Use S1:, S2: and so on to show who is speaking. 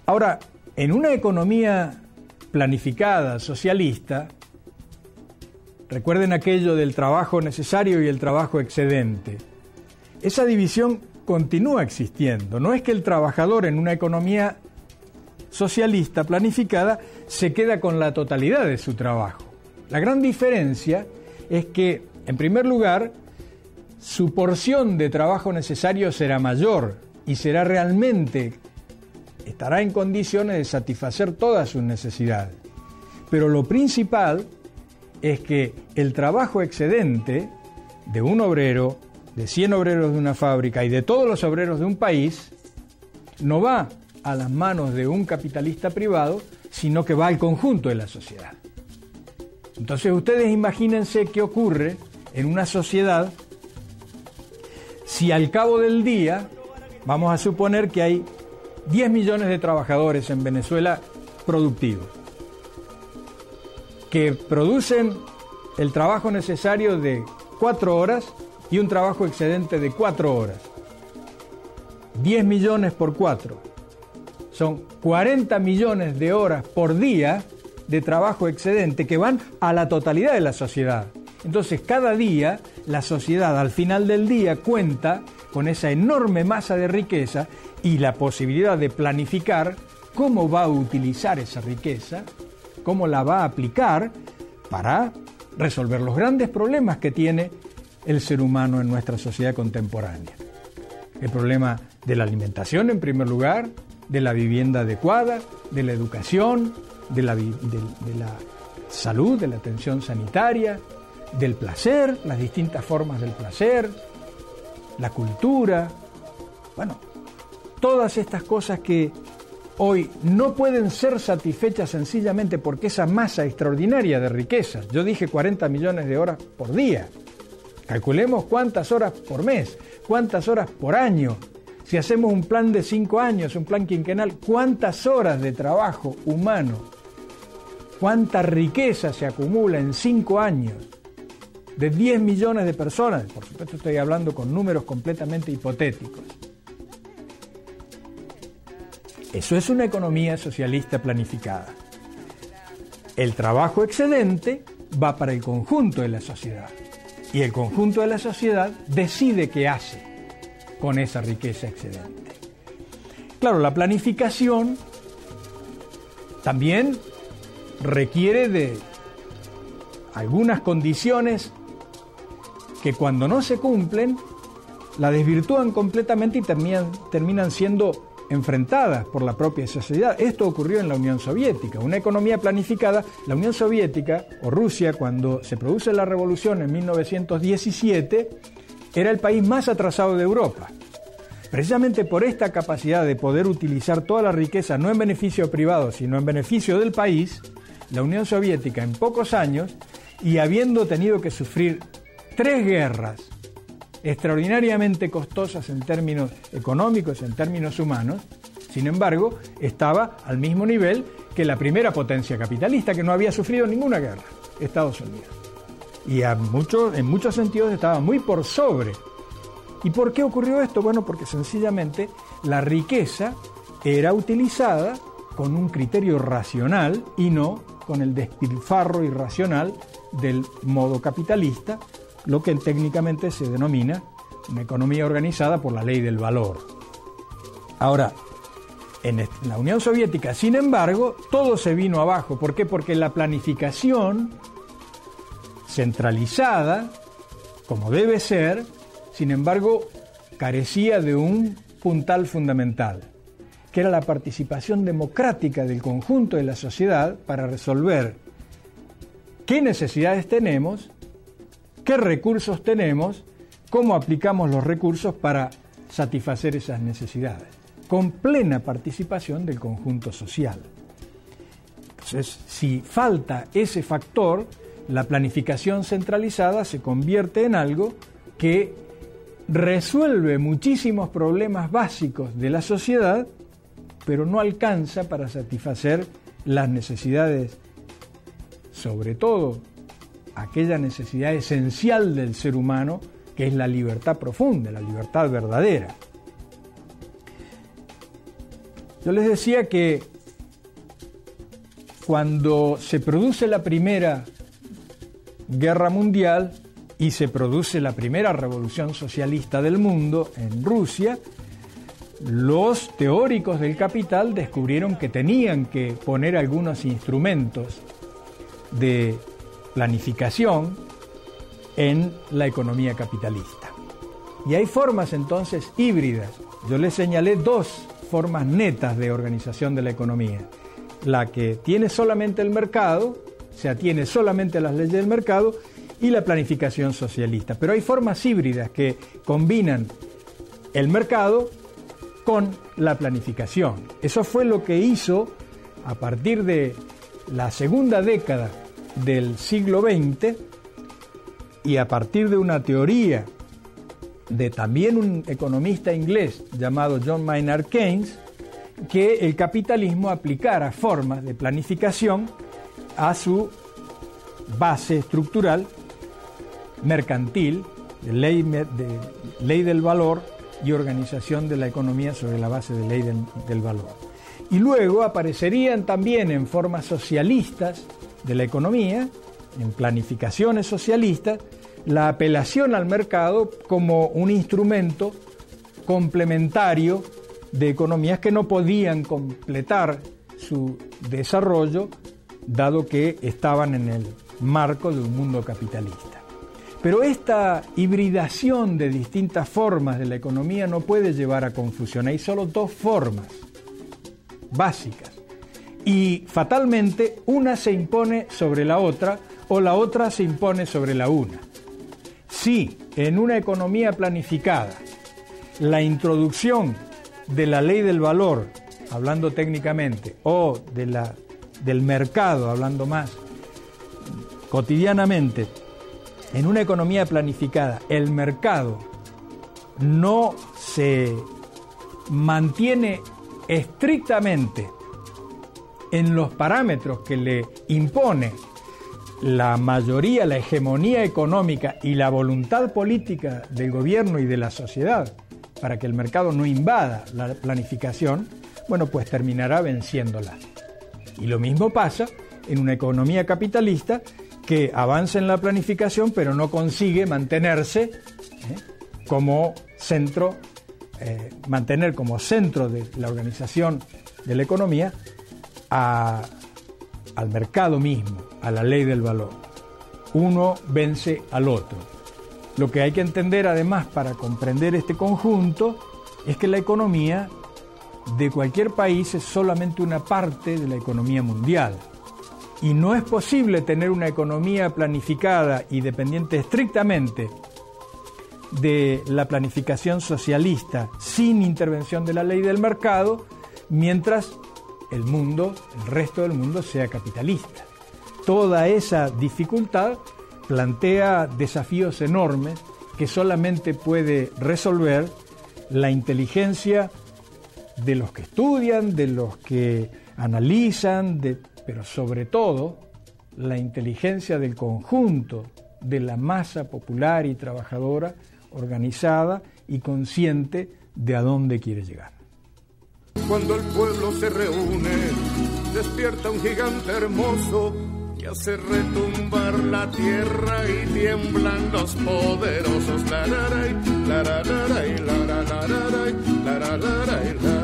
S1: Ahora, en una economía planificada, socialista, recuerden aquello del trabajo necesario y el trabajo excedente. Esa división continúa existiendo. No es que el trabajador en una economía socialista planificada se queda con la totalidad de su trabajo. La gran diferencia es que, en primer lugar, su porción de trabajo necesario será mayor y estará en condiciones de satisfacer todas sus necesidades. Pero lo principal es que el trabajo excedente de un obrero, de 100 obreros de una fábrica y de todos los obreros de un país, no va a las manos de un capitalista privado, sino que va al conjunto de la sociedad. Entonces ustedes imagínense qué ocurre en una sociedad si al cabo del día, vamos a suponer que hay 10 millones de trabajadores en Venezuela productivos, que producen el trabajo necesario de 4 horas y un trabajo excedente de 4 horas. 10 millones por 4. Son 40 millones de horas por día de trabajo excedente que van a la totalidad de la sociedad. Entonces, cada día, la sociedad al final del día cuenta con esa enorme masa de riqueza y la posibilidad de planificar cómo va a utilizar esa riqueza, cómo la va a aplicar para resolver los grandes problemas que tiene el ser humano en nuestra sociedad contemporánea. El problema de la alimentación, en primer lugar, de la vivienda adecuada, de la educación, de la salud, de la atención sanitaria, del placer, las distintas formas del placer, la cultura, bueno, todas estas cosas que hoy no pueden ser satisfechas sencillamente porque esa masa extraordinaria de riquezas, yo dije 40 millones de horas por día, calculemos cuántas horas por mes, cuántas horas por año. Si hacemos un plan de 5 años, un plan quinquenal, ¿cuántas horas de trabajo humano, cuánta riqueza se acumula en 5 años de 10 millones de personas? Por supuesto estoy hablando con números completamente hipotéticos. Eso es una economía socialista planificada. El trabajo excedente va para el conjunto de la sociedad y el conjunto de la sociedad decide qué hace con esa riqueza excedente. Claro, la planificación también requiere de algunas condiciones que cuando no se cumplen la desvirtúan completamente y terminan siendo enfrentadas por la propia sociedad. Esto ocurrió en la Unión Soviética, una economía planificada. La Unión Soviética o Rusia, cuando se produce la revolución en 1917, era el país más atrasado de Europa. Precisamente por esta capacidad de poder utilizar toda la riqueza no en beneficio privado, sino en beneficio del país, la Unión Soviética en pocos años, y habiendo tenido que sufrir 3 guerras extraordinariamente costosas en términos económicos, en términos humanos, sin embargo, estaba al mismo nivel que la primera potencia capitalista, que no había sufrido ninguna guerra, Estados Unidos. Y en muchos sentidos estaba muy por sobre. ¿Y por qué ocurrió esto? Bueno, porque sencillamente la riqueza era utilizada con un criterio racional y no con el despilfarro irracional del modo capitalista, lo que técnicamente se denomina una economía organizada por la ley del valor. Ahora, en la Unión Soviética, sin embargo, todo se vino abajo. ¿Por qué? Porque la planificación centralizada, como debe ser, sin embargo, carecía de un puntal fundamental, que era la participación democrática del conjunto de la sociedad para resolver qué necesidades tenemos, qué recursos tenemos, cómo aplicamos los recursos para satisfacer esas necesidades, con plena participación del conjunto social. Entonces, si falta ese factor, la planificación centralizada se convierte en algo que resuelve muchísimos problemas básicos de la sociedad, pero no alcanza para satisfacer las necesidades, sobre todo aquella necesidad esencial del ser humano, que es la libertad profunda, la libertad verdadera. Yo les decía que cuando se produce la Primera Guerra Mundial y se produce la primera revolución socialista del mundo en Rusia, los teóricos del capital descubrieron que tenían que poner algunos instrumentos de planificación en la economía capitalista. Y hay formas entonces híbridas. Yo les señalé dos formas netas de organización de la economía. La que tiene solamente el mercado, se atiene solamente a las leyes del mercado, y la planificación socialista. Pero hay formas híbridas que combinan el mercado con la planificación. Eso fue lo que hizo a partir de la segunda década del siglo XX y a partir de una teoría de también un economista inglés llamado John Maynard Keynes, que el capitalismo aplicara formas de planificación a su base estructural mercantil, de ley del valor y organización de la economía sobre la base de ley del valor. Y luego aparecerían también en formas socialistas de la economía, en planificaciones socialistas, la apelación al mercado como un instrumento complementario de economías que no podían completar su desarrollo, dado que estaban en el marco de un mundo capitalista. Pero esta hibridación de distintas formas de la economía no puede llevar a confusión. Hay solo dos formas básicas. Y fatalmente una se impone sobre la otra o la otra se impone sobre la una. Si en una economía planificada la introducción de la ley del valor, hablando técnicamente, o del mercado, hablando más cotidianamente, en una economía planificada, el mercado no se mantiene estrictamente en los parámetros que le impone la mayoría, la hegemonía económica y la voluntad política del gobierno y de la sociedad para que el mercado no invada la planificación, bueno, pues terminará venciéndola. Y lo mismo pasa en una economía capitalista que avanza en la planificación pero no consigue mantenerse como centro, mantener como centro de la organización de la economía al mercado mismo, a la ley del valor. Uno vence al otro. Lo que hay que entender además para comprender este conjunto es que la economía de cualquier país es solamente una parte de la economía mundial. Y no es posible tener una economía planificada y dependiente estrictamente de la planificación socialista sin intervención de la ley del mercado, mientras el resto del mundo sea capitalista. Toda esa dificultad plantea desafíos enormes que solamente puede resolver la inteligencia de los que estudian, de los que analizan, pero sobre todo la inteligencia del conjunto de la masa popular y trabajadora organizada y consciente de a dónde quiere llegar.
S2: Cuando el pueblo se reúne, despierta un gigante hermoso y hace retumbar la tierra y tiemblan los poderosos. La, la, la, la, la, la, la, la, la, la, la, la, la, la.